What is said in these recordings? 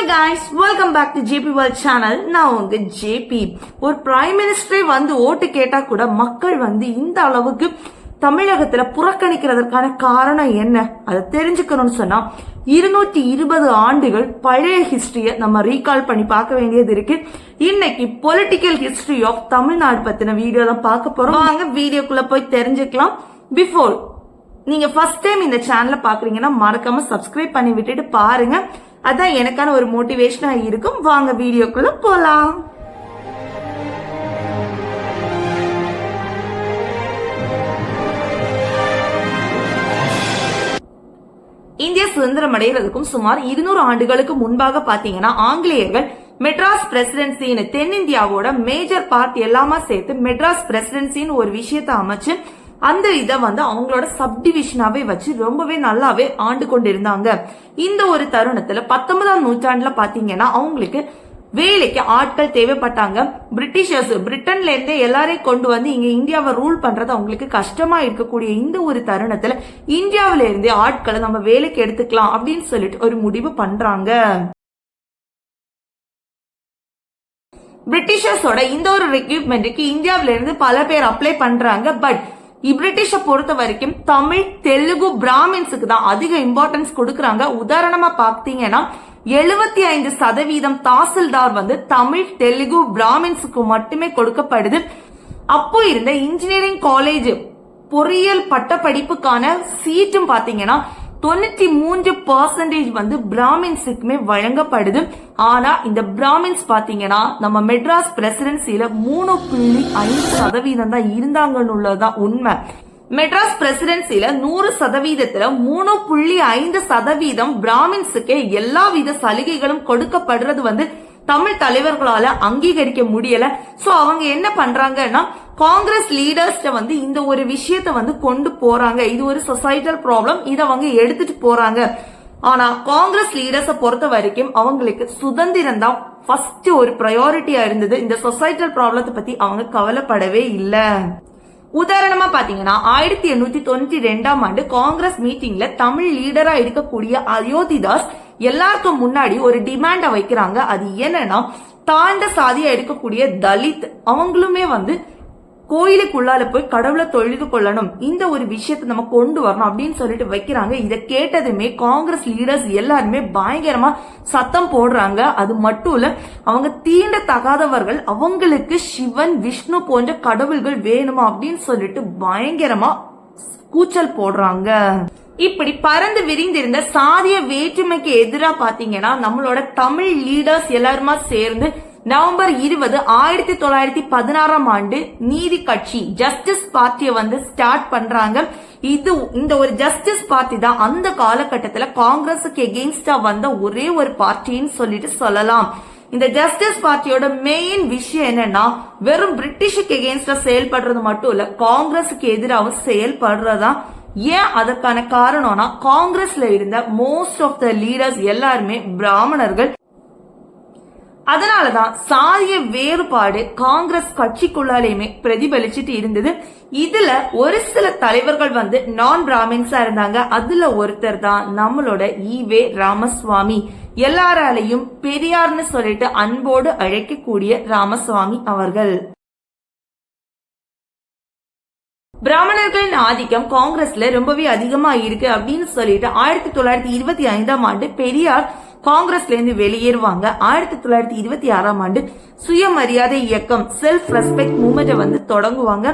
Hi guys, welcome back to JP World Channel. நான் உங்க JP. ஒரு பிரைம் மினிஸ்டரே வந்து ஓட்டு கேட்டா கூட மக்கள் வந்து இந்த அளவுக்கு தமிழகத்துல புறக்கணிக்கிறதுக்கான காரணம் என்ன அதை தெரிஞ்சுக்கணும்னு சொன்னா 220 ஆண்டுகள் பழைய ஹிஸ்டரிய நம்ம ரீகால் பண்ணி பார்க்க வேண்டியது இருக்கு. இன்னைக்கு பொலிட்டிக்கல் ஹிஸ்டரி ஆஃப் தமிழ்நாடு பத்தின வீடியோ தான் பார்க்க போறோம். வாங்க வீடியோக்குள்ள போய் தெரிஞ்சுக்கலாம். பிஃபோர் நீங்க ஃபர்ஸ்ட் டைம் இந்த சேனலை பாக்குறீங்கன்னா மறக்காம சப்ஸ்கிரைப் பண்ணி விட்டுட்டு பாருங்க. அதான் எனக்கான ஒரு மோட்டிவேஷனா இருக்கும். வாங்க வீடியோக்குள்ள போலாம். இந்திய சுதந்திரம் அடைகிறதுக்கும் சுமார் 200 ஆண்டுகளுக்கு முன்பாக பாத்தீங்கன்னா ஆங்கிலேயர்கள் மெட்ராஸ் பிரசிடென்சின்னு தென்னிந்தியாவோட மேஜர் பார்ட் எல்லாமா சேர்த்து மெட்ராஸ் பிரசிடென்சின்னு ஒரு விஷயத்தை அமைச்சு அந்த இதை வந்து அவங்களோட சப்டிவிஷனாவே வச்சு ரொம்பவே நல்லாவே ஆண்டு கொண்டிருந்தாங்க. இந்த ஒரு தருணத்துல 19ஆம் நூற்றாண்டுல பாத்தீங்கன்னா அவங்களுக்கு வேலைக்கு ஆட்கள் தேவைப்பட்டாங்க. பிரிட்டிஷர்ஸ் பிரிட்டன்ல இருந்தே எல்லாரையும் கொண்டு வந்து இங்க இந்தியாவை ரூல் பண்றது அவங்களுக்கு கஷ்டமா இருக்கக்கூடிய இந்த ஒரு தருணத்துல இந்தியாவில இருந்தே ஆட்களை நம்ம வேலைக்கு எடுத்துக்கலாம் அப்படின்னு சொல்லிட்டு ஒரு முடிவு பண்றாங்க. பிரிட்டிஷர்ஸோட இந்த ஒரு ரெக்ரூட்மெண்ட்டுக்கு இந்தியாவில இருந்து பல பேர் அப்ளை பண்றாங்க. பட் பிரிட்டிஷ பொறுத்த வரைக்கும் தமிழ் தெலுங்கு பிராமின்ஸுக்கு தான் அதிக இம்பார்ட்டன்ஸ் கொடுக்கறாங்க. உதாரணமா பாத்தீங்கன்னா 75% தாசில்தார் வந்து தமிழ் தெலுங்கு பிராமின்ஸுக்கு மட்டுமே கொடுக்கப்படுது. அப்போ இருந்த இன்ஜினியரிங் காலேஜ் பொறியியல் பட்ட படிப்புக்கான சீட்டும் பாத்தீங்கன்னா 93% வந்து பிராமின்ஸுக்குமே வழங்கப்படுது. ஆனா இந்த பிராமின்ஸ் பாத்தீங்கன்னா நம்ம மெட்ராஸ் பிரசிடென்சில 3.5% தான் இருந்தாங்கன்னு உள்ளதான் உண்மை. மெட்ராஸ் பிரசிடென்சில 100%த்துல 3.5% பிராமின்ஸுக்கு எல்லா வித சலுகைகளும் கொடுக்கப்படுறது வந்து தமிழ் தலைவர்களால அங்கீகரிக்க முடியல. சோ அவங்க என்ன பண்றாங்கன்னா காங்கிரஸ் லீடர்ஸ்ட வந்து இந்த ஒரு விஷயத்த வந்து கொண்டு போறாங்க. இது ஒரு சொசைட்டல் ப்ராப்ளம், இத அவங்க எடுத்துட்டு போறாங்க. ஆனா காங்கிரஸ் லீடர்ஸ பொறுத்த வரைக்கும் அவங்களுக்கு சுதந்திரம் தான் ஃபர்ஸ்ட் ஒரு பிரையாரிட்டியா இருந்தது. இந்த சொசைட்டல் ப்ராப்ளத்தை பத்தி அவங்க கவலைப்படவே இல்ல. உதாரணமா பாத்தீங்கன்னா 1892ஆம் ஆண்டு காங்கிரஸ் மீட்டிங்ல தமிழ் லீடரா இருக்கக்கூடிய அயோத்திதாஸ் எல்லாருக்கும் முன்னாடி ஒரு டிமாண்ட வைக்கிறாங்க. அது என்னன்னா தாழ்ந்த சாதியா இருக்கக்கூடிய தலித் அவங்களுமே வந்து கோயிலுக்குள்ளால போய் கடவுளை தொழுது கொள்ளணும், இந்த ஒரு விஷயத்தை நம்ம கொண்டு வரணும் அப்படின்னு சொல்லிட்டு வைக்கிறாங்க. இதை கேட்டதுமே காங்கிரஸ் லீடர்ஸ் எல்லாருமே பயங்கரமா சத்தம் போடுறாங்க. அது மட்டும் இல்ல அவங்க தீண்ட தகாதவர்கள், அவங்களுக்கு சிவன் விஷ்ணு போன்ற கடவுள்கள் வேணுமா அப்படின்னு சொல்லிட்டு பயங்கரமா கூச்சல் போடுறாங்க. இப்படி பறந்து விரிந்திருந்த சாதிய வேற்றுமைக்கு எதிராக பாத்தீங்கன்னா நம்மளோட தமிழ் லீடர்ஸ் எல்லாருமா சேர்ந்து நவம்பர் 20 1916ஆம் ஆண்டு நீதி கட்சி ஜஸ்டிஸ் பார்ட்டியை வந்து ஸ்டார்ட் பண்றாங்க. இந்த ஒரு ஜஸ்டிஸ் பார்ட்டி தான் அந்த காலகட்டத்துல காங்கிரஸுக்கு எகெயின்ஸ்டா வந்த ஒரே ஒரு பார்ட்டின்னு சொல்லிட்டு சொல்லலாம். இந்த ஜஸ்டிஸ் பார்ட்டியோட மெயின் விஷயம் என்னன்னா வெறும் பிரிட்டிஷுக்கு எகெயின்ஸ்டா செயல்படுறது மட்டும் இல்ல, காங்கிரஸுக்கு எதிராகவும் செயல்படுறதா. ஏன் அதற்கான காரணம்னா காங்கிரஸ்ல இருந்த மோஸ்ட் ஆஃப் த லீடர்ஸ் எல்லாருமே பிராமணர்கள். அதனாலதான் சாதிய வேறுபாடு காங்கிரஸ் கட்சிக்குள்ளாலேயுமே பிரதிபலிச்சுட்டு இருந்தது. இதுல ஒரு சில தலைவர்கள் வந்து நான் பிராமின்ஸா இருந்தாங்க. அதுல ஒருத்தர் தான் நம்மளோட ஈவே ராமசுவாமி. எல்லாராலையும் பெரியார்னு சொல்லிட்டு அன்போடு அழைக்கக்கூடிய ராமசுவாமி அவர்கள். பிராமணர்களின் ஆதிக்கம் காங்கிரஸ்ல ரொம்பவே அதிகமா இருக்கு அப்படின்னு சொல்லிட்டு 1925ஆம் ஆண்டு பெரியார் காங்கிரஸ்ல இருந்து வெளியேறுவாங்க. 1926ஆம் ஆண்டு சுயமரியாதை இயக்கம் செல்ஃப் ரெஸ்பெக்ட் மூவ்மெண்ட் வந்து தொடங்குவாங்க.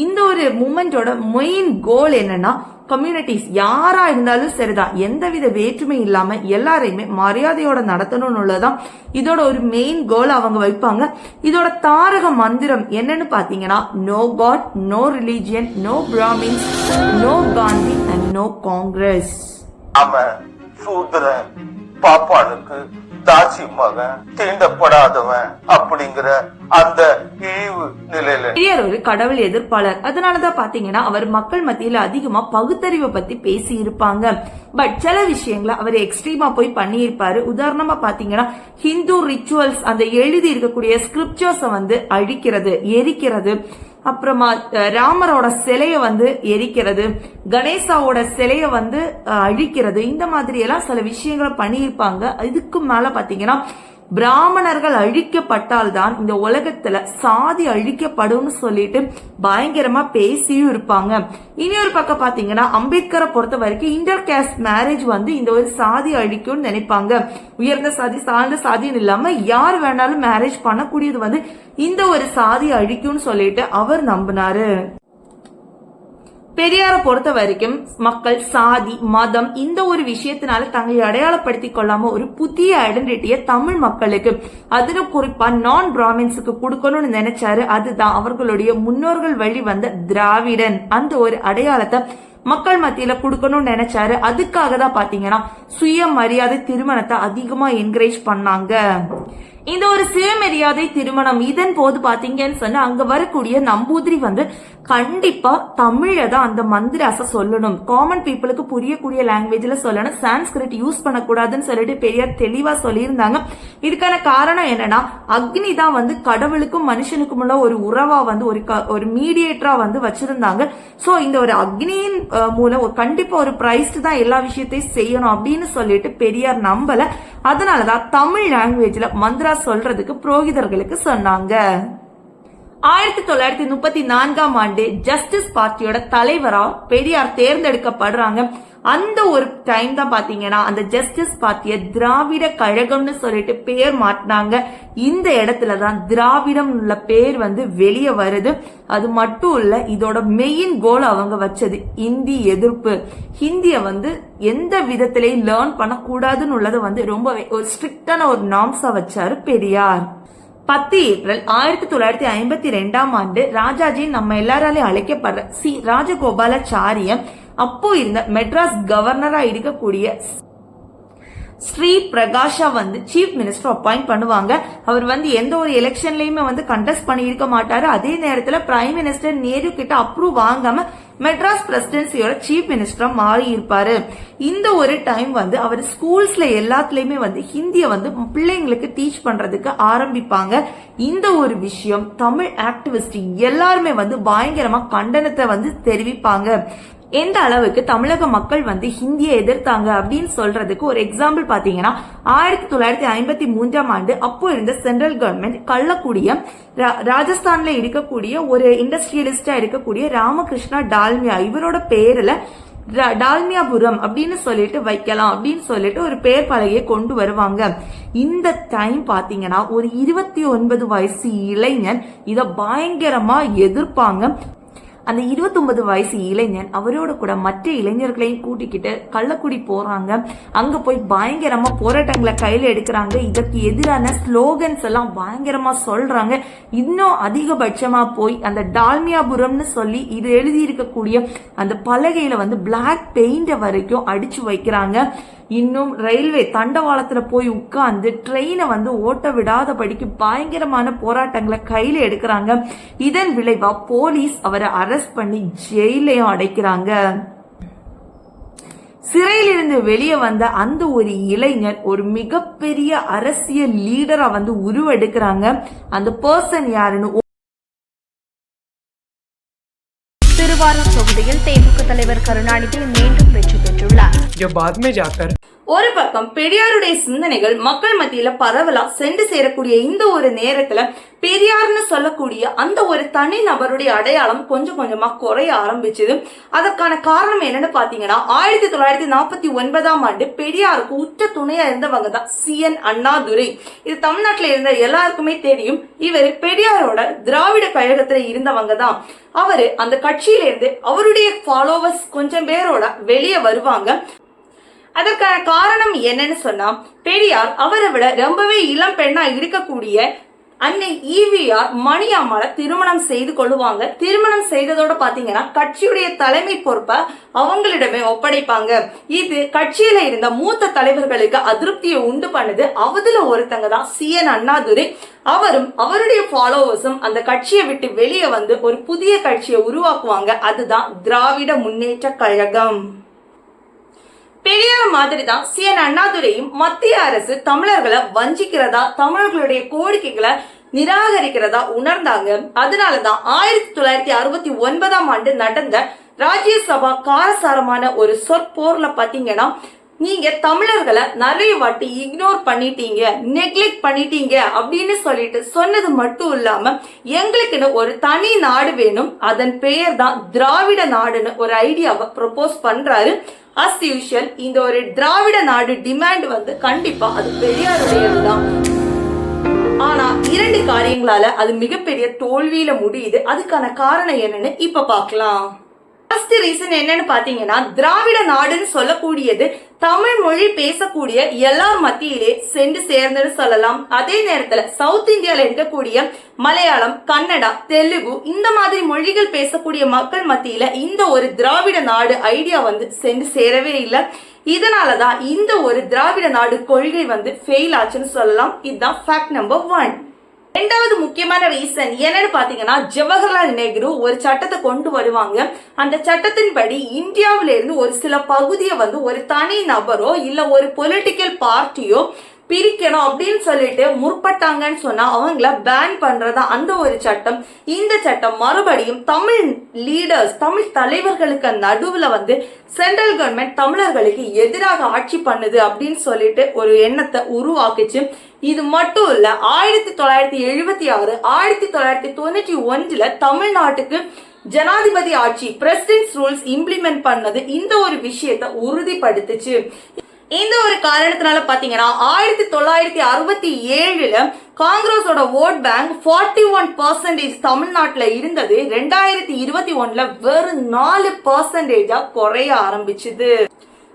இந்த ஒரு மூவ்மெண்டோட மெயின் கோல் என்னன்னா கம்யூனிட்டிஸ் யாரா இருந்தாலும் சரிதான், எந்தவித வேற்றுமை இல்லாம எல்லாரையுமே மரியாதையோட நடத்தணும்னு உள்ளதான் இதோட ஒரு மெயின் கோல் அவங்க வைப்பாங்க. இதோட தாரக மந்திரம் என்னன்னு பாத்தீங்கன்னா no god, no religion, no Brahmins, no Gandhi and no Congress. பாப்பானுக்கு தாச்சி மகன் தீண்டப்படாதவன் அப்படிங்கிற அந்த இழிவு நிலையில பெரியார் ஒரு கடவுள் எதிர்ப்பாளர். அதனாலதான் பாத்தீங்கன்னா அவர் மக்கள் மத்தியில அதிகமா பகுத்தறிவை பத்தி பேசி இருப்பாங்க. பட் சில விஷயங்களை அவர் எக்ஸ்ட்ரீமா போய் பண்ணி இருப்பாரு. உதாரணமா பாத்தீங்கன்னா ஹிந்து ரிச்சுவல்ஸ் அந்த எழுதி இருக்கக்கூடிய ஸ்கிரிப்சர்ஸ வந்து அழிக்கிறது, எரிக்கிறது, அப்புறமா ராமரோட சிலைய வந்து எரிக்கிறது, கணேசாவோட சிலைய வந்து அழிக்கிறது, இந்த மாதிரி எல்லாம் சில விஷயங்களை பண்ணியிருப்பாங்க. இதுக்கு மேல பாத்தீங்கன்னா பிராமணர்கள் அழிக்கப்பட்டால்தான் இந்த உலகத்துல சாதி அழிக்கப்படும் சொல்லிட்டு பயங்கரமா பேசியும் இருப்பாங்க. இனி ஒரு பக்கம் பாத்தீங்கன்னா அம்பேத்கரை பொறுத்த வரைக்கும் இன்டர் காஸ்ட் மேரேஜ் வந்து இந்த ஒரு சாதி அழிக்கும்னு நினைப்பாங்க. உயர்ந்த சாதி தாழ்ந்த சாதின்னு இல்லாம யார் வேணாலும் மேரேஜ் பண்ணக்கூடியது வந்து இந்த ஒரு சாதி அழிக்கும்னு சொல்லிட்டு அவர் நம்பினாரு. பெரியாரை பொறுத்த வரைக்கும் மக்கள் சாதி மதம் இந்த ஒரு விஷயத்தினால தங்களை அடையாளப்படுத்திக் கொள்ளாம ஒரு புதிய ஐடென்டிட்டியை தமிழ் மக்களுக்கு, அதுல குறிப்பா நான் பிராமின்ஸுக்கு கொடுக்கணும்னு நினைச்சாரு. அதுதான் அவர்களுடைய முன்னோர்கள் வழி வந்த திராவிடன் அந்த ஒரு அடையாளத்தை மக்கள் மத்தியில கொடுக்கணும்னு நினைச்சாரு. அதுக்காக தான் பாத்தீங்கன்னா சுயமரியாதை திருமணத்தை அதிகமா என்கரேஜ் பண்ணாங்க. இந்த ஒரு சுயமரியாதை திருமணம் இதன் போது பாத்தீங்கன்னு சொன்னா அங்க வரக்கூடிய நம்பூதிரி வந்து கண்டிப்பா தமிழ தான் அந்த மந்திராச சொல்லணும், காமன் பீப்புளுக்கு புரியக்கூடிய லாங்குவேஜ்ல சொல்லணும், சான்ஸ்கிரிட் யூஸ் பண்ணக்கூடாதுன்னு சொல்லிட்டு பெரியார் தெளிவா சொல்லியிருந்தாங்க. இதுக்கான காரணம் என்னன்னா அக்னி தான் வந்து கடவுளுக்கும் மனுஷனுக்கும் உள்ள ஒரு உறவா வந்து ஒரு மீடியேட்டரா வந்து வச்சிருந்தாங்க. சோ இந்த ஒரு அக்னியின் மூலம் கண்டிப்பா ஒரு பிரைஸ்ட் தான் எல்லா விஷயத்தையும் செய்யணும் அப்படின்னு சொல்லிட்டு பெரியார் நம்பல. அதனாலதான் தமிழ் லாங்குவேஜ்ல மந்திரா சொல்றதுக்கு புரோகிதர்களுக்கு சொன்னாங்க. 1934ஆம் ஆண்டு ஜஸ்டிஸ் பார்ட்டியோட தலைவரா பெரியார் தேர்ந்தெடுக்கப்படுறாங்க. அந்த ஒரு டைம் தான் பாத்தீங்கன்னா அந்த ஜஸ்டிஸ் பார்ட்டிய திராவிட கழகம்னு சொல்லிட்டு பேர் மாட்டினாங்க. இந்த இடத்துலதான் திராவிடம் உள்ள பேர் வந்து வெளியே வருது. அது மட்டும் இல்ல, இதோட மெயின் கோல் அவங்க வச்சது இந்தி எதிர்ப்பு. ஹிந்திய வந்து எந்த விதத்திலையும் லேர்ன் பண்ணக்கூடாதுன்னு உள்ளதை வந்து ரொம்பவே ஒரு ஸ்ட்ரிக்டான ஒரு நார்ம்ஸா வச்சாரு பெரியார். 10 ஏப்ரல் 1952ஆம் ஆண்டு ராஜாஜி நம்ம எல்லாராலையும் அழைக்கப்படுற சி ராஜகோபாலாச்சாரியம் அப்போ இருந்த மெட்ராஸ் கவர்னரா இருக்கக்கூடிய ஸ்ரீ பிரகாஷா வந்து சீஃப் மினிஸ்டர் அப்பாயிண்ட் பண்ணுவாங்க. அவர் வந்து எந்த ஒரு எலெக்ஷன்லயுமே வந்து கண்டெஸ்ட் பண்ணியிருக்க மாட்டாரு. அதே நேரத்துல பிரைம் மினிஸ்டர் நேரு கிட்ட அப்ரூவ் வாங்காம மெட்ராஸ் பிரசிடென்சியோட சீஃப் மினிஸ்டரா மாறி இருப்பாரு. இந்த ஒரு டைம் வந்து அவர் ஸ்கூல்ஸ்ல எல்லாத்துலயுமே வந்து ஹிந்திய வந்து பிள்ளைங்களுக்கு டீச் பண்றதுக்கு ஆரம்பிப்பாங்க. இந்த ஒரு விஷயம் தமிழ் ஆக்டிவிஸ்ட் எல்லாருமே வந்து பயங்கரமா கண்டனத்தை வந்து தெரிவிப்பாங்க. எந்த அளவுக்கு தமிழக மக்கள் வந்து ஹிந்தியை எதிர்த்தாங்க அப்படின்னு சொல்றதுக்கு ஒரு எக்ஸாம்பிள் பாத்தீங்கன்னா 1953ஆம் ஆண்டு அப்போ இருந்த சென்ட்ரல் கவர்மெண்ட் கள்ளக்குடிய ராஜஸ்தான்ல இருக்கக்கூடிய ஒரு இண்டஸ்ட்ரியலிஸ்டா இருக்கக்கூடிய ராமகிருஷ்ணா டால்மியா இவரோட பேர்ல டால்மியாபுரம் அப்படின்னு சொல்லிட்டு வைக்கலாம் அப்படின்னு சொல்லிட்டு ஒரு பேர் பலகையை கொண்டு வருவாங்க. இந்த டைம் பாத்தீங்கன்னா ஒரு 29 வயசு இளைஞன் இத பயங்கரமா எதிர்ப்பாங்க. அந்த 29 வயசு இளைஞன் அவரோட கூட மற்ற இளைஞர்களையும் கூட்டிக்கிட்டு கள்ளக்குடி போறாங்க. அங்க போய் பயங்கரமா போராட்டங்களை கையில எடுக்கிறாங்க. இதற்கு எதிரான ஸ்லோகன்ஸ் எல்லாம் பயங்கரமா சொல்றாங்க. இன்னும் அதிகபட்சமா போய் அந்த டால்மியாபுரம்னு சொல்லி இது எழுதி இருக்கக்கூடிய அந்த பலகையில வந்து பிளாக் பெயிண்ட வரைக்கும் அடிச்சு வைக்கிறாங்க. இன்னும் ரயில்வே தண்டவாளத்துல போய் உட்கார்ந்து ட்ரெயினை வந்து ஓட்ட விடாதபடிக்கு பயங்கரமான போராட்டங்களை கையில எடுக்கிறாங்க. இதன் விளைவா போலீஸ் அவரை அரெஸ்ட் பண்ணி ஜெயிலையும் அடைக்கிறாங்க. சிறையிலிருந்து வெளியே வந்த அந்த ஒரு இளைஞர் ஒரு மிகப்பெரிய அரசியல் லீடரா வந்து உருவெடுக்கிறாங்க. அந்த பர்சன் யாருன்னு திருவாரூர் தொகுதியில் திமுக தலைவர் கருணாநிதி மீண்டும் வெற்றி பெற்றுள்ளார். ஒரு பக்கம் பெரியாருடைய சிந்தனைகள் மக்கள் மத்தியில பரவலா சென்று சேரக்கூடிய இந்த ஒரு நேரத்துல பெரியார்னு சொல்லக்கூடிய அந்த ஒரு தனி நபருடைய அடையாளம் கொஞ்சம் கொஞ்சமா குறைய ஆரம்பிச்சது. அதற்கான காரணம் என்னன்னு பாத்தீங்கன்னா 1949ஆம் ஆண்டு பெரியாருக்கு உற்ற துணையா இருந்தவங்க தான் CN அண்ணாதுரை. இது தமிழ்நாட்டுல இருந்த எல்லாருக்குமே தெரியும். இவர் பெரியாரோட திராவிட கழகத்துல இருந்தவங்க தான். அவரு அந்த கட்சியில இருந்து அவருடைய ஃபாலோவர்ஸ் கொஞ்சம் பேரோட வெளியே வருவாங்க. அதற்கான காரணம் என்னன்னு சொன்னா பெரியார் அவரை விட ரொம்பவே இளம் பெண்ணா இருக்கக்கூடிய அன்னை ஈவிஆர் மணியம்மாளை திருமணம் செய்து கொள்ளுவாங்க. திருமணம் செய்ததோட பாத்தீங்கன்னா கட்சியுடைய தலைமை பொறுப்பை அவங்களிடமே ஒப்படைப்பாங்க. இது கட்சியில இருந்த மூத்த தலைவர்களுக்கு அதிருப்தியை உண்டு பண்ணுது. அவதுல ஒருத்தங்க தான் CN அண்ணாதுரை. அவரும் அவருடைய ஃபாலோவர்ஸும் அந்த கட்சியை விட்டு வெளியே வந்து ஒரு புதிய கட்சியை உருவாக்குவாங்க. அதுதான் திராவிட முன்னேற்ற கழகம். பெரியார் மாதிரி தான் CN அண்ணாதுரையும் மத்திய அரசு தமிழர்களை வஞ்சிக்கிறதா, தமிழர்களுடைய கோரிக்கைகளை நிராகரிக்கிறதா உணர்ந்தாங்க. அதனாலதான் 1969 நடந்த ராஜ்யசபா காரசாரமான ஒரு சொற்போர்ல பாத்தீங்கன்னா, நீங்க தமிழர்களை நிறைய வாட்டி இக்னோர் பண்ணிட்டீங்க, நெக்லெக்ட் பண்ணிட்டீங்க அப்படின்னு சொல்லிட்டு சொன்னது மட்டும் இல்லாம எங்களுக்குன்னு ஒரு தனி நாடு வேணும், அதன் பெயர் தான் திராவிட நாடுன்னு ஒரு ஐடியாவை ப்ரொபோஸ் பண்றாரு. அஸ் யூஷுவல் இந்த ஒரு திராவிட நாடு டிமாண்ட் வந்து கண்டிப்பா அது பெரியாருடையதுதான். ஆனா 2 காரியங்களால அது மிகப்பெரிய தோல்வியில முடியுது. அதுக்கான காரணம் என்னன்னு இப்ப பாக்கலாம். ஃபர்ஸ்ட் ரீசன் என்னன்னு பாத்தீங்கன்னா, திராவிட நாடுன்னு சொல்லக்கூடியது தமிழ் மொழி பேசக்கூடிய எல்லார் மத்தியிலே சென்று சேர்ந்துன்னு சொல்லலாம். அதே நேரத்துல சவுத் இந்தியால இருக்கக்கூடிய மலையாளம், கன்னடா, தெலுங்கு இந்த மாதிரி மொழிகள் பேசக்கூடிய மக்கள் மத்தியில இந்த ஒரு திராவிட நாடு ஐடியா வந்து சென்று சேரவே இல்லை. இதனாலதான் இந்த ஒரு திராவிட நாடு கொள்கை வந்து ஃபெயில் ஆச்சுன்னு சொல்லலாம். இதுதான் ஃபேக்ட் நம்பர் 1. ரெண்டாவது முக்கியமான ரீசன் என்னன்னு பாத்தீங்கன்னா, ஜவஹர்லால் நேரு ஒரு சட்டத்தை கொண்டு வருவாங்க. அந்த சட்டத்தின்படி இந்தியாவில இருந்து ஒரு சில பகுதியை வந்து ஒரு தனி நபரோ இல்ல ஒரு பொலிட்டிக்கல் பார்ட்டியோ பிரிக்கணும் அப்படின்னு சொல்லிட்டு முற்பட்டாங்கன்னு சொன்னா அவங்கள பேன் பண்றதா அந்த ஒரு சட்டம். இந்த சட்டம் மறுபடியும் தமிழ் லீடர்ஸ், தமிழ் தலைவர்களுக்கு நடுவுல வந்து சென்ட்ரல் கவர்மெண்ட் தமிழர்களுக்கு எதிராக ஆட்சி பண்ணுது அப்படின்னு சொல்லிட்டு ஒரு எண்ணத்தை உருவாக்குச்சு. இது மட்டும் இல்ல, 1976 1991 தமிழ்நாட்டுக்கு ஜனாதிபதி ஆட்சி, பிரசிடென்ட்ஸ் ரூல்ஸ் இம்ப்ளிமெண்ட் பண்ணது இந்த ஒரு விஷயத்தை உறுதிப்படுத்துச்சு. இந்த ஒரு காரணத்தினால பாத்தீங்கன்னா 1967 காங்கிரஸோட ஓட் பேங்க் 41% தமிழ்நாட்டுல இருந்தது. 2021 வெறும் 4% குறைய ஆரம்பிச்சுது.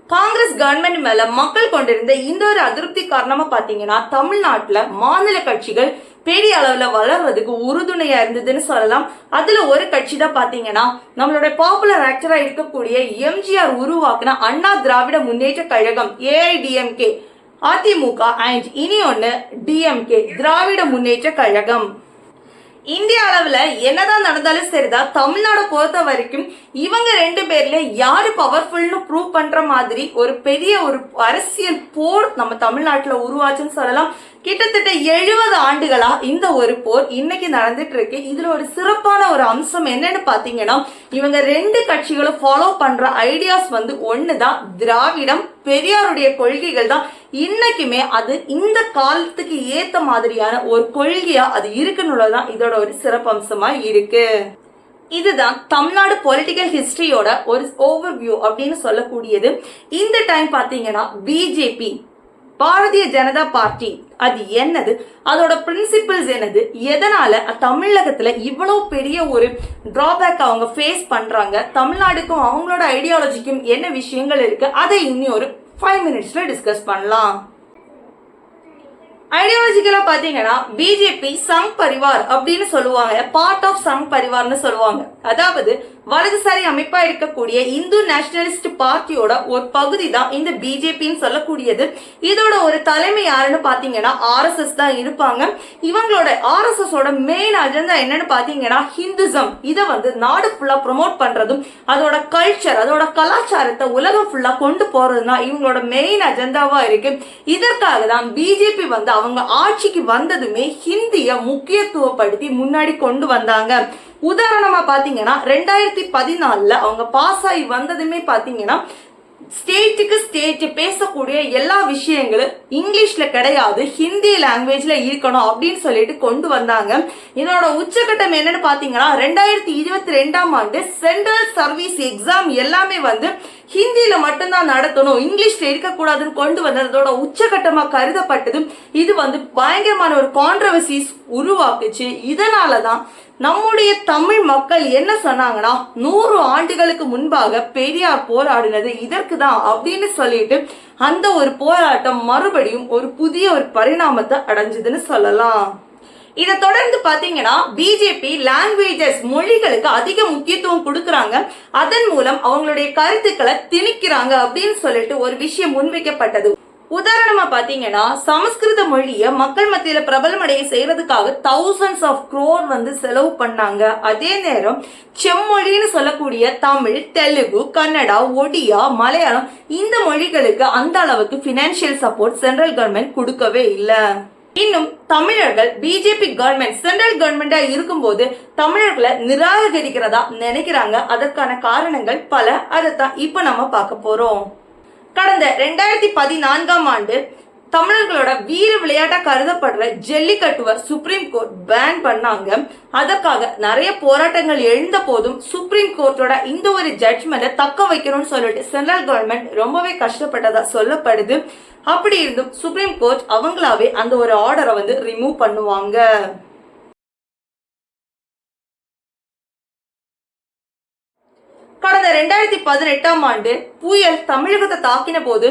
காங்கிரஸ் கவர்மெண்ட் மேல மக்கள் கொண்டிருந்த இந்த ஒரு அதிருப்தி காரணமா பாத்தீங்கன்னா தமிழ்நாட்டுல மாநில கட்சிகள் பெரிய அளவுல வளர்றதுக்கு உறுதுணையா இருந்ததுன்னு சொல்லலாம். அதுல ஒரு கட்சி தான் பாத்தீங்கன்னா நம்மளோட பாப்புலர் ஆக்டரா இருக்கக்கூடிய எம்ஜிஆர் உருவாக்குன அண்ணா திராவிட முன்னேற்ற கழகம், AIDMK, அதிமுக அண்ட் இனி ஒன்னு DMK, திராவிட முன்னேற்ற கழகம். இந்திய அளவுல என்னதான் நடந்தாலும் சரிதான், தமிழ்நாடு பொறுத்த வரைக்கும் இவங்க 2 பேர்ல யாரு பவர்ஃபுல்னு ப்ரூவ் பண்ற மாதிரி ஒரு பெரிய ஒரு அரசியல் போர் நம்ம தமிழ்நாட்டுல உருவாச்சுன்னு சொல்லலாம். கிட்டத்தட்ட 70 ஆண்டுகளா இந்த ஒரு போர் இன்னைக்கு நடந்துட்டு இருக்கு. இதுல ஒரு சிறப்பான ஒரு அம்சம் என்னன்னு பாத்தீங்கன்னா, இவங்க 2 கட்சிகளும் ஃபாலோ பண்ற ஐடியாஸ் வந்து ஒண்ணுதான், திராவிடம், பெரியாருடைய கொள்கைகள் தான் இன்னைக்குமே அது இந்த காலத்துக்கு ஏத்த மாதிரியான ஒரு கொள்கையா அது இருக்குன்னுள்ளதான் இதோட ஒரு சிறப்பம்சமா இருக்கு. இதுதான் தமிழ்நாடு பொலிட்டிக்கல் ஹிஸ்டரியோட ஒரு ஓவர்வியூ அப்படின்னு சொல்லக்கூடியது. இந்த டைம் பாத்தீங்கன்னா பிஜேபி, பாரதிய ஜனதா பார்ட்டி அது என்னது, அதோட பிரின்சிபிள்ஸ் என்னது, எதனால தமிழகத்துல இவ்வளவு பெரிய ஒரு டிராபேக் அவங்க ஃபேஸ் பண்றாங்க, தமிழ்நாடுக்கும் அவங்களோட ஐடியாலஜிக்கும் என்ன விஷயங்கள் இருக்கு, அதை இன்னும் ஒரு 5 மினிட்ஸ்ல டிஸ்கஸ் பண்ணலாம். ஐடியாலஜிக்கலா பாத்தீங்கன்னா பிஜேபி சங் பரிவார் அப்படின்னு சொல்லுவாங்க, பார்ட் ஆஃப் சங் பரிவார்னு சொல்லுவாங்க. அதாவது வலதுசாரி அமைப்பா இருக்கக்கூடிய இந்து நேஷனலிஸ்ட் பார்ட்டியோட ஒரு பகுதி தான் இந்த பிஜேபின்னு சொல்லக்கூடியது. இதோட ஒரு தலைமை யாருன்னு பாத்தீங்கன்னா RSS தான் இருப்பாங்க. இவங்களோட RSS ஓட மெயின் அஜெண்டா என்னன்னு பாத்தீங்கன்னா ஹிந்துசம். இதை வந்து நாடு ஃபுல்லா ப்ரொமோட் பண்றதும் அதோட கல்ச்சர், அதோட கலாச்சாரத்தை உலகம் ஃபுல்லா கொண்டு போறதுதான் இவங்களோட மெயின் அஜெண்டாவா இருக்கு. இதற்காக தான் பிஜேபி வந்து அவங்க ஆட்சிக்கு வந்ததுமே ஹிந்திய முக்கியத்துவப்படுத்தி முன்னாடி கொண்டு வந்தாங்க. உதாரணமா பாத்தீங்கன்னா 2014 அவங்க பாஸ் ஆகி வந்ததுமே பாத்தீங்கன்னா ஸ்டேட்டுக்கு ஸ்டேட் பேசக்கூடிய எல்லா விஷயங்களும் இங்கிலீஷ்ல கிடையாது, ஹிந்தி லாங்குவேஜ்ல இருக்கணும் அப்படின்னு சொல்லிட்டு கொண்டு வந்தாங்க. இதோட உச்சகட்டம் என்னன்னு பாத்தீங்கன்னா 2022 சென்ட்ரல் சர்வீஸ் எக்ஸாம் எல்லாமே வந்து ஹிந்தியில மட்டும்தான் நடத்தணும், இங்கிலீஷ்ல இருக்கக்கூடாதுன்னு கொண்டு வந்ததோட உச்சகட்டமா கருதப்பட்டது. இது வந்து பயங்கரமான ஒரு கான்ட்ரவர்சிஸ் உருவாக்குச்சு. இதனாலதான் நம்முடைய தமிழ் மக்கள் என்ன சொன்னாங்கன்னா 100 ஆண்டுகளுக்கு முன்பாக பெரியார் போராடினது இதற்கு தான் அப்படின்னு சொல்லிட்டு அந்த ஒரு போராட்டம் மறுபடியும் ஒரு புதிய ஒரு பரிணாமத்தை அடைஞ்சதுன்னு சொல்லலாம். இதை தொடர்ந்து பாத்தீங்கன்னா பிஜேபி லாங்குவேஜஸ், மொழிகளுக்கு அதிக முக்கியத்துவம் கொடுக்கறாங்க, அதன் மூலம் அவங்களுடைய கருத்துக்களை திணிக்கிறாங்க அப்படின்னு சொல்லிட்டு ஒரு விஷயம் முன்வைக்கப்பட்டது. உதாரணமா பாத்தீங்கன்னா சமஸ்கிருத மொழிய மக்கள் மத்தியில பிரபலமடைய செய்யறதுக்காக thousands of crore வந்து செலவு பண்ணாங்க. அதே நேரம் செம்மொழின்னு சொல்லக்கூடிய தமிழ், தெலுங்கு, கன்னடா, ஒடியா, மலையாளம் இந்த மொழிகளுக்கு அந்த அளவுக்கு பினான்சியல் சப்போர்ட் சென்ட்ரல் கவர்மெண்ட் கொடுக்கவே இல்லை. இன்னும் தமிழர்கள் பிஜேபி கவர்மெண்ட் சென்ட்ரல் கவர்மெண்டா இருக்கும்போது தமிழர்களை நிராகரிக்கிறதா நினைக்கிறாங்க. அதற்கான காரணங்கள் பல. அதைத்தான் இப்ப நம்ம பார்க்க போறோம். கடந்த 2014ஆம் ஆண்டு தமிழர்களோட வீர விளையாட்டா கருதப்படுற ஜல்லிக்கட்டுவை சுப்ரீம் கோர்ட் பேன் பண்ணாங்க. அதற்காக நிறைய போராட்டங்கள் எழுந்த போதும் சுப்ரீம் கோர்ட்டோட இந்த ஒரு ஜட்ஜ்மெண்ட்டை தக்க வைக்கணும்னு சொல்லிட்டு சென்ட்ரல் கவர்மெண்ட் ரொம்பவே கஷ்டப்பட்டதா சொல்லப்படுது. அப்படி இருந்தும் சுப்ரீம் கோர்ட் அவங்களாவே அந்த ஒரு ஆர்டரை ரிமூவ் பண்ணுவாங்க. கடந்த 2018ஆம் ஆண்டு புயல் தமிழகத்தை தாக்கின போது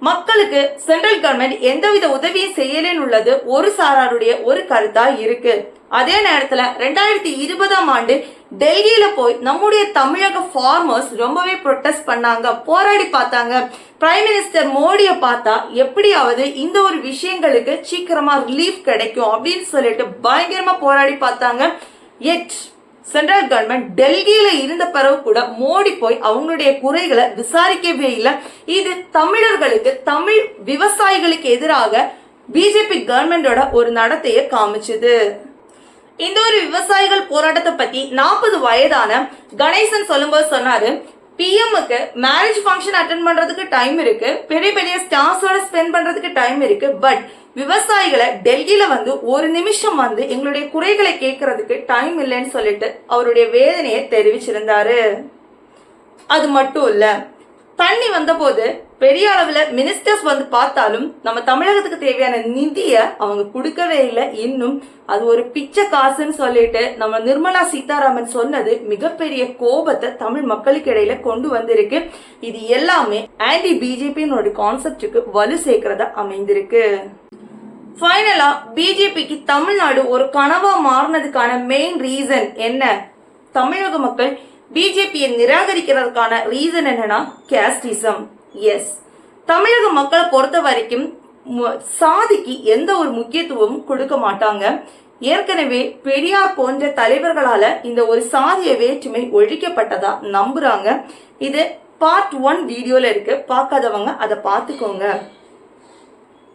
மக்களுக்கு சென்ட்ரல் கவர்மெண்ட் எந்தவித உதவியும் செய்யலன்னு உள்ளது ஒரு சாராருடைய ஒரு கருத்தா இருக்கு. அதே நேரத்துல 2020ஆம் ஆண்டு டெல்லியில போய் நம்முடைய தமிழக ஃபார்மர்ஸ் ரொம்பவே ப்ரொடெஸ்ட் பண்ணாங்க, போராடி பார்த்தாங்க. பிரைம் மினிஸ்டர் மோடியை பார்த்தா எப்படியாவது இந்த ஒரு விஷயங்களுக்கு சீக்கிரமா ரிலீஃப் கிடைக்கும் அப்படின்னு சொல்லிட்டு பயங்கரமா போராடி பார்த்தாங்க. எட் சென்ட்ரல் கவர்மெண்ட் டெல்லியில இருந்த பிறகு கூட மோடி போய் அவங்களுடைய குறைகளை விசாரிக்கவே இல்லை. இது தமிழர்களுக்கு, தமிழ் விவசாயிகளுக்கு எதிராக பிஜேபி கவர்மெண்டோட ஒரு நடத்தையை காமிச்சது. இந்த ஒரு விவசாயிகள் போராட்டத்தை பத்தி 40 வயதான கணேசன் சொல்லும்போது சொன்னாரு, பிஎம்முக்கு மேரேஜ் ஃபங்க்ஷன் அட்டென்ட் பண்றதுக்கு டைம் இருக்கு, பெரிய பெரிய ஸ்டார்ஸோட ஸ்பெண்ட் பண்றதுக்கு டைம் இருக்கு. பட் விவசாயிகளை டெல்லியில ஒரு நிமிஷம் எங்களுடைய குறைகளை கேட்கறதுக்கு டைம் இல்லைன்னு சொல்லிட்டு அவருடைய வேதனையை தெரிவிச்சிருந்தாரு. அது மட்டும் இல்ல, தண்ணி வந்த போது பெரிய அளவுல மினிஸ்டர்ஸ் பார்த்தாலும் நம்ம தமிழகத்துக்கு தேவையான நிதியை அவங்க கொடுக்கவே இல்லை. இன்னும் அது ஒரு பிச்சை காசுன்னு சொல்லிட்டு நம்ம நிர்மலா சீதாராமன் சொன்னது மிகப்பெரிய கோபத்தை தமிழ் மக்களுக்கு இடையில கொண்டு வந்திருக்கு. இது எல்லாமே ஆன்டி பிஜேபியோட கான்செப்டுக்கு வலு சேர்க்கிறதா அமைந்திருக்கு. ஃபைனலா பிஜேபிக்கு தமிழ்நாடு ஒரு கனவா மாறினதுக்கான மெயின் ரீசன் என்ன? தமிழக மக்கள் பிஜேபியை நிராகரிக்கிறதுக்கான ரீசன் என்னன்னா கேஸ்டிசம். எஸ், தமிழக மக்களை பொறுத்த வரைக்கும் சாதிக்கு எந்த ஒரு முக்கியத்துவமும் கொடுக்க மாட்டாங்க. ஏற்கனவே பெரியார் போன்ற தலைவர்களால இந்த ஒரு சாதிய வேற்றுமை ஒழிக்கப்பட்டதா நம்புறாங்க. இது பார்ட் 1 வீடியோல இருக்கு, பார்க்காதவங்க அதை பார்த்துக்கோங்க.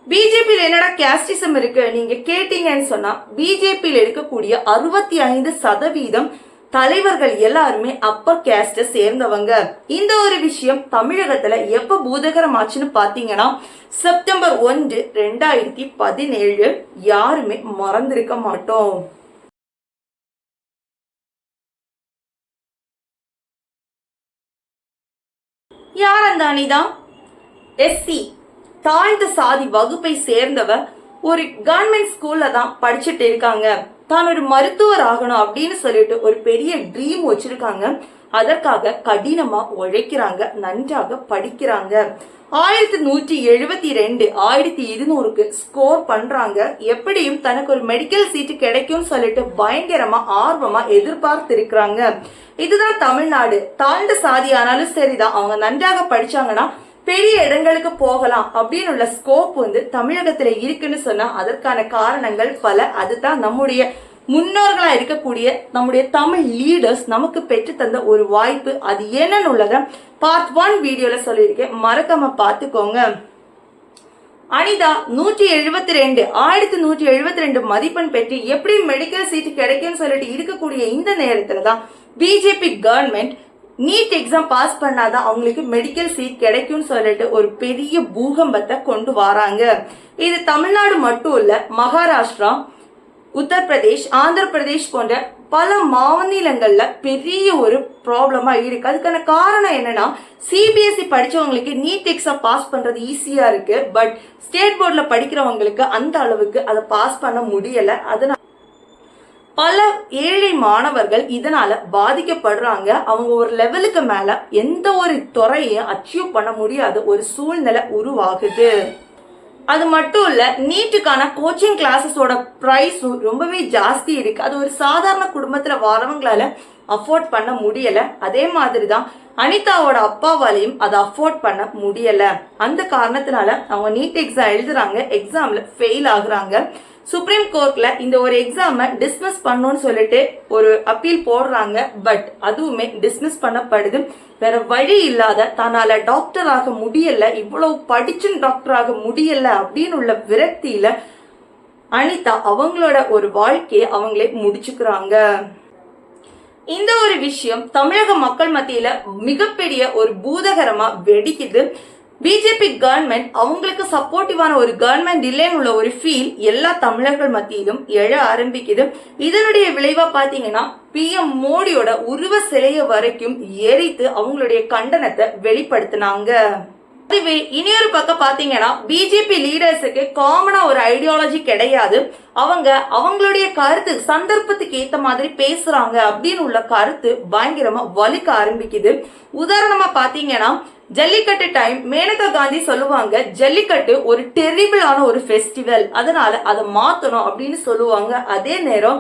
பிஜேபியில் என்னடா கேஸ்டிசம் இருக்கு நீங்க கேட்டீங்கன்னு சொன்னா, பிஜேபியில் இருக்கக்கூடிய 65% தலைவர்கள் எல்லாருமே அப்பர் கேஸ்ட சேர்ந்தவங்க. இந்த ஒரு விஷயம் தமிழகத்துல எப்ப பூதகரமாச்சுன்னு பாத்தீங்கன்னா செப்டம்பர் 1, 2017 யாருமே மறந்திருக்க மாட்டோம். யார் அந்த அனிதா? எஸ்சி தாழ்ந்த சாதி வகுப்பை சேர்ந்தவ ஒரு கவர்மெண்ட் ஸ்கூல்ல தான் படிச்சுட்டு இருக்காங்க. தான் ஒரு மருத்துவர் ஆகணும் அப்படின்னு சொல்லிட்டு ஒரு பெரிய ட்ரீம் வச்சிருக்காங்க. அதற்காக கடினமா உழைக்கிறாங்க, நன்றாக படிக்கிறாங்க. 1172 1200க்கு ஸ்கோர் பண்றாங்க. எப்படியும் தனக்கு ஒரு மெடிக்கல் சீட்டு கிடைக்கும் சொல்லிட்டு பயங்கரமா ஆர்வமா எதிர்பார்த்து இருக்கிறாங்க. இதுதான் தமிழ்நாடு. தாழ்ந்த சாதி ஆனாலும் சரிதான், அவங்க நன்றாக படிச்சாங்கன்னா பெரிய இடங்களுக்கு போகலாம் அப்படின்னு உள்ள ஸ்கோப் தமிழகத்துல இருக்குன்னு சொன்னா அதற்கான காரணங்கள் பல. அதுதான் நம்முடைய முன்னோர்களா இருக்கக்கூடிய நம்முடைய தமிழ் லீடர்ஸ் நமக்கு பெற்று தந்த ஒரு வாய்ப்பு. அது என்னன்னு உள்ளத பார்ட் 1 வீடியோல சொல்லியிருக்கேன், மறக்காம பாத்துக்கோங்க. அனிதா 1172 மதிப்பெண் பெற்று எப்படி மெடிக்கல் சீட்டு கிடைக்கும்னு சொல்லிட்டு இருக்கக்கூடிய இந்த நேரத்துலதான் BJP government NEET exam pass பண்ணாதான் அவங்களுக்கு மெடிக்கல் சீட் கிடைக்கும்னு சொல்லிட்டு ஒரு பெரிய பூகம்பத்தை கொண்டு வராங்க. இது தமிழ்நாடு மட்டும் இல்ல, மகாராஷ்டிரா, உத்தரப்பிரதேஷ், ஆந்திர பிரதேஷ் போன்ற பல மாநிலங்கள்ல பெரிய ஒரு ப்ராப்ளமா இருக்கு. அதுக்கான காரணம் என்னன்னா, சிபிஎஸ்இ படிச்சவங்களுக்கு நீட் எக்ஸாம் பாஸ் பண்றது ஈஸியா இருக்கு. பட் ஸ்டேட் போர்ட்ல படிக்கிறவங்களுக்கு அந்த அளவுக்கு அதை பாஸ் பண்ண முடியல. அதனால பல ஏழை மாணவர்கள் இதனால பாதிக்கப்படுறாங்க. அவங்க ஒரு லெவலுக்கு மேல எந்த ஒரு துறையும் அச்சீவ் பண்ண முடியாத ஒரு சூழ்நிலை உருவாகுது. அது மட்டும் இல்ல, நீட்டுக்கான கோச்சிங் கிளாஸஸோட பிரைஸும் ரொம்பவே ஜாஸ்தி இருக்கு. அது ஒரு சாதாரண குடும்பத்துல வரவங்களால அஃபோர்ட் பண்ண முடியல. அதே மாதிரிதான் அனிதாவோட அப்பாவாலையும் அதை அஃபோர்ட் பண்ண முடியல. அந்த காரணத்தினால அவங்க நீட் எக்ஸாம் எழுதுறாங்க, எக்ஸாம்ல ஃபெயில் ஆகுறாங்க. சுப்ரீம் கோர்ட்ல இந்த ஒரு எக்ஸாம டிஸ்மிஸ் பண்ணணும்னு சொல்லிட்டு ஒரு அப்பீல் போடுறாங்க. பட் அதுவுமே டிஸ்மிஸ் பண்ணப்படுது. வேற வழி இல்லாத தன்னால டாக்டர் ஆக முடியல, இவ்வளவு படிச்சும் டாக்டர் ஆக முடியல அப்படின்னு உள்ள விரக்தியில அனிதா அவங்களோட ஒரு வாழ்க்கையை அவங்களே முடிச்சுக்கிறாங்க. இந்த ஒரு விஷயம் தமிழக மக்கள் மத்தியில மிகப்பெரிய ஒரு பூதகரமா வெடிக்குது. பிஜேபி கவர்மெண்ட் அவங்களுக்கு சப்போர்ட்டிவான ஒரு கவர்மெண்ட் இல்லைன்னு உள்ள ஒரு ஃபீல் எல்லா தமிழர்கள் மத்தியிலும் எழ ஆரம்பிக்குது. இதனுடைய விளைவா பாத்தீங்கன்னா PM மோடியோட உருவ சிலைய வரைக்கும் எரித்து அவங்களுடைய கண்டனத்தை வெளிப்படுத்தினாங்க. அதுவே இனியொரு பக்கம் பாத்தீங்கன்னா பிஜேபி லீடர்ஸுக்கு காமனா ஒரு ஐடியாலஜி கிடையாது. அவங்களுடைய கருத்து சந்தர்ப்பத்துக்கு ஏத்த மாதிரி பேசுறாங்க அப்படின்னு உள்ள கருத்து பயங்கரமா வலிக்க ஆரம்பிக்குது. உதாரணமா பாத்தீங்கன்னா ஜல்லிக்கட்டு டைம் மேனகா காந்தி சொல்லுவாங்க, ஜல்லிக்கட்டு ஒரு டெரிபிளான ஒரு ஃபெஸ்டிவல், அதனால அதை மாத்தணும் அப்படின்னு சொல்லுவாங்க. அதே நேரம்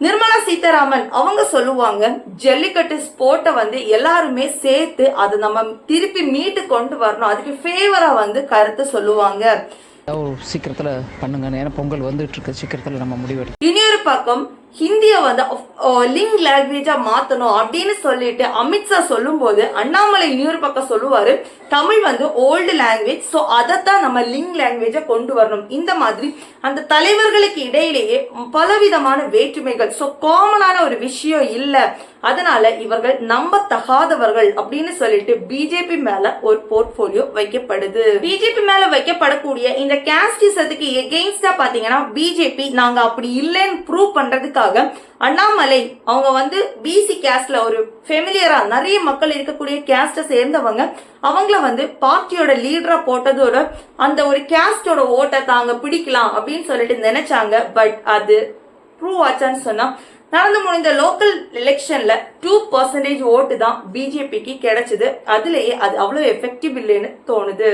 நிர்மலா சீதாராமன் அவங்க சொல்லுவாங்க, ஜல்லிக்கட்டு ஸ்போர்ட்டை எல்லாருமே சேர்த்து அதை நம்ம திருப்பி மீட்டு கொண்டு வரணும், அதுக்கு ஃபேவரா கருத்து சொல்லுவாங்க. சீக்கிரத்துல பண்ணுங்க, ஏன்னா பொங்கல் வந்துட்டு இருக்கு, சீக்கிரத்துல நம்ம முடிவெடுக்கணும். இன்னொரு பக்கம் ஹிந்திய லிங்க் லாங்குவேஜா மாத்தணும் அப்படின்னு சொல்லிட்டு அமித்ஷா சொல்லும் போது அண்ணாமலை இன்னொரு பக்கம் சொல்லுவாரு, தமிழ் ஓல்டு லாங்குவேஜ், சோ அதைத்தான் நம்ம லிங்க் லாங்குவேஜா கொண்டு வரணும். இந்த மாதிரி அந்த தலைவர்களுக்கு இடையிலேயே பலவிதமான வேற்றுமைகள், சோ காமனான ஒரு விஷயம் இல்ல, அதனால இவர்கள் நம்ப தகாதவர்கள் அப்படின்னு சொல்லிட்டு பிஜேபி மேல ஒரு போர்ட்போலியோ வைக்கப்படுது. பிஜேபி மேல வைக்கப்படக்கூடிய இந்த கேஸ்டிசத்துக்கு எகெயின்ஸ்டா பாத்தீங்கன்னா பிஜேபி நாங்க அப்படி இல்லைன்னு ப்ரூவ் பண்றதுக்காக அண்ணாமலை அவங்க பிசி கேஸ்ட்ல ஒரு ஃபெமிலியரா நிறைய மக்கள் இருக்கக்கூடிய கேஸ்ட சேர்ந்தவங்க அவங்கள பார்ட்டியோட லீடரா போட்டதோட அந்த ஒரு கேஸ்டோட ஓட்டை தாங்க பிடிக்கலாம் அப்படின்னு சொல்லிட்டு நினைச்சாங்க. பட் அது ப்ரூவ் ஆச்சான்னு சொன்னா நடந்து முடிந்த லோக்கல் எலெக்ஷன்ல 2% ஓட்டு தான் பிஜேபிக்கு கிடைச்சது. அதுலயே அது அவ்வளவு எஃபெக்டிவ் இல்லைன்னு தோணுது.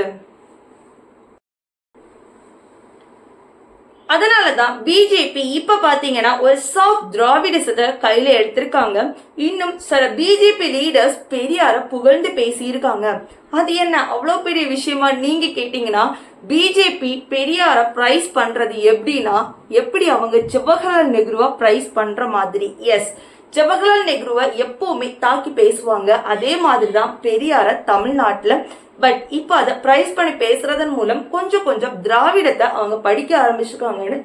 அதனாலதான் பிஜேபி இப்ப பாத்தீங்கன்னா ஒரு சாஃப்ட் திராவிடத்தை கையில எடுத்திருக்காங்க. இன்னும் சில பிஜேபி லீடர்ஸ் பெரியார புகழ்ந்து பேசி இருக்காங்க. அது என்ன அவ்வளவு பெரிய விஷயமா நீங்க கேட்டீங்கன்னா, பிஜேபி பெரியார பிரைஸ் பண்றது எப்படின்னா, எப்படி அவங்க ஜவஹர்லால் நெஹ்ருவா பிரைஸ் பண்ற மாதிரி. எஸ், ஜவஹர்லால் நெஹ்ருவை எப்பவுமே தாக்கி பேசுவாங்க. அதே மாதிரிதான் பெரியார தமிழ்நாட்டுல. பட் இப்ப அதை பிரைஸ் பண்ணி பேசுறதன் மூலம் கொஞ்சம் கொஞ்சம் திராவிடத்தை அவங்க படிக்க ஆரம்பிச்சிருக்காங்கன்னு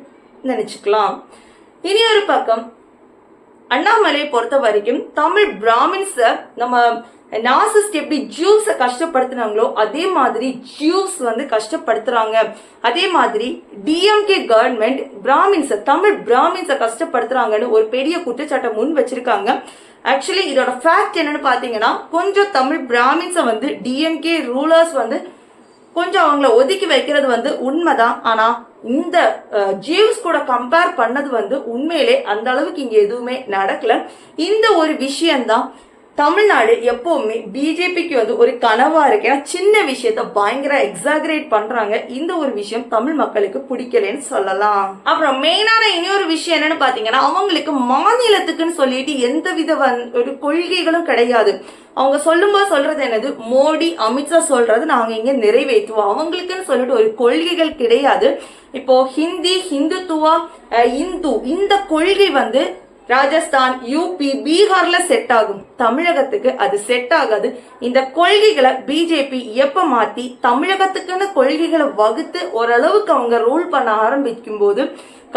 நினைச்சுக்கலாம். இனி ஒரு பக்கம் அண்ணாமலையை பொறுத்த வரைக்கும் தமிழ் பிராமின்ஸ நம்ம நாசிஸ்ட் எப்படி ஜூஸை கஷ்டப்படுத்தினாங்களோ அதே மாதிரி ஜூஸ் கஷ்டப்படுத்துறாங்க. அதே மாதிரி டிஎம்கே கவர்மெண்ட் பிராமின்ஸ தமிழ் பிராமின்ஸை கஷ்டப்படுத்துறாங்கன்னு ஒரு பெரிய குற்றச்சாட்டை முன் வச்சிருக்காங்க. ஆக்சுவலி இதோட ஃபேக்ட் என்னன்னு பாத்தீங்கன்னா, கொஞ்சம் தமிழ் பிராமின்ஸை டிஎம்கே ரூலர்ஸ் கொஞ்சம் அவங்கள ஒதுக்கி வைக்கிறது உண்மைதான். ஆனா இந்த ஜீவ்ஸ் கூட கம்பேர் பண்ணது உண்மையிலே அந்த அளவுக்கு இங்க எதுவுமே நடக்கல. இந்த ஒரு விஷயம்தான் தமிழ்நாடு எப்பவுமே பிஜேபிக்கு ஒரு கனவா இருக்கு. ஏன்னா சின்ன விஷயத்த பயங்கர எக்ஸாகரேட் பண்றாங்க. இந்த ஒரு விஷயம் தமிழ் மக்களுக்கு பிடிக்கலன்னு சொல்லலாம். அப்புறம் மெயினான இன்னொரு விஷயம் என்னன்னு பாத்தீங்கன்னா, அவங்களுக்கு மாநிலத்துக்குன்னு சொல்லிட்டு எந்த வித ஒரு கொள்கைகளும் கிடையாது. அவங்க சொல்லும்போது சொல்றது என்னது, மோடி அமித்ஷா சொல்றது நாங்க இங்க நிறைவேற்றுவோம். அவங்களுக்குன்னு சொல்லிட்டு ஒரு கொள்கைகள் கிடையாது. இப்போ ஹிந்தி, ஹிந்துத்துவா, இந்து இந்த கொள்கை ராஜஸ்தான், யூபி, பீகார்ல செட் ஆகும். தமிழகத்துக்கு அது செட் ஆகாது. இந்த கொள்கைகளை பிஜேபி எப்ப மாத்தி தமிழகத்துக்குன்னு கொள்கைகளை வகுத்து ஓரளவுக்கு அவங்க ரூல் பண்ண ஆரம்பிக்கும் போது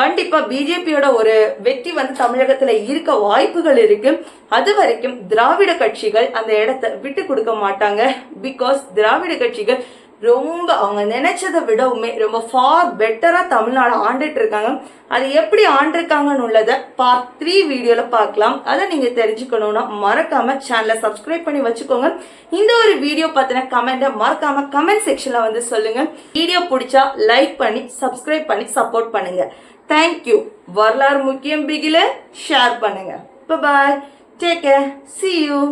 கண்டிப்பா பிஜேபியோட ஒரு வெற்றி தமிழகத்துல இருக்க வாய்ப்புகள் இருக்கு. அது வரைக்கும் திராவிட கட்சிகள் அந்த இடத்தை விட்டு கொடுக்க மாட்டாங்க. பிகாஸ் திராவிட கட்சிகள் ரொம்ப அவங்க நினைச்சதை விடவுமே ரொம்ப ஃபார் பெட்டரா தமிழ்நாடு ஆண்டுட்டு இருக்காங்க. அது எப்படி ஆண்டிருக்காங்கன்னு உள்ளதை பார்ட் 3 வீடியோல பார்க்கலாம். அதை நீங்க தெரிஞ்சுக்கணும்னா மறக்காம சேனலை சப்ஸ்கிரைப் பண்ணி வச்சுக்கோங்க. இந்த ஒரு வீடியோ பத்தின கமெண்ட மறக்காம கமெண்ட் செக்ஷன்ல சொல்லுங்க. வீடியோ பிடிச்சா லைக் பண்ணி சப்ஸ்கிரைப் பண்ணி சப்போர்ட் பண்ணுங்க. தேங்க்யூ. வரலாறு முக்கியம் பிகில ஷேர் பண்ணுங்க. Bye, take care, see you.